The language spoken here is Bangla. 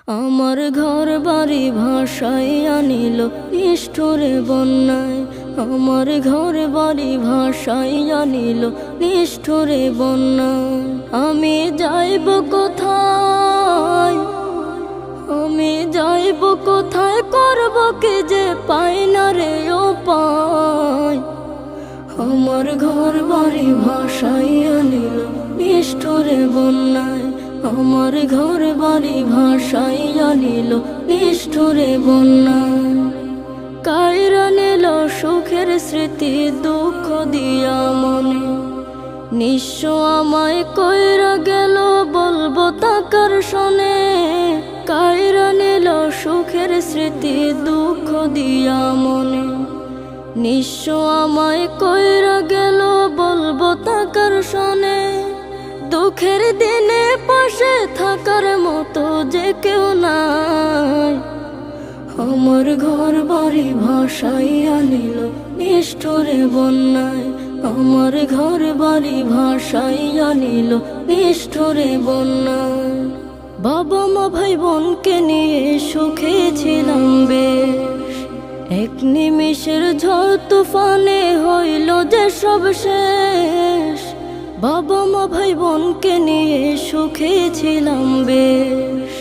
আমার ঘর বাড়ি ভাসাইয়া নিল নিষ্ঠুরে বন্যায়। আমার ঘর বাড়ি ভাসাইয়া নিল নিষ্ঠুরে বন্যায়। আমি যাইব কোথায়, আমি যাইব কোথায়, করব কি যে পাই না রে উপায়। আমার ঘর বাড়ি ভাসাইয়া নিল নিষ্ঠুরে বন্যায়। আমার ঘর বাড়ি ভাসাইয়া নিল নিষ্ঠুরে বন্যায়। কাইরা নিল সুখের স্মৃতি দুঃখ দিয়া মনে। নিঃস্ব আমায় কইরা গেল বলবো তাকার শোনে। কাইরা নিল সুখের স্মৃতি দুঃখ দিয়া মনে। নিঃস্ব আমায় কইরা গেল বলবো তাকার শোনে। দুঃখের দিনে পাশে থাকার মতো যে কেউ নাই। আমার ঘর বাড়ি ভাসাইয়া নিল নিষ্ঠুরে বন্যায়। আমার ঘর বাড়ি ভাসাইয়া নিল নিষ্ঠুরে বন্যায়। বাবা মা ভাই বোনকে নিয়ে সুখে ছিলাম বেশ। এক নিমিষের ঝড় তুফানে হইল যে সব শেষ। বাবা মা ভাই বোনকে নিয়ে সুখে ছিলাম বেশ।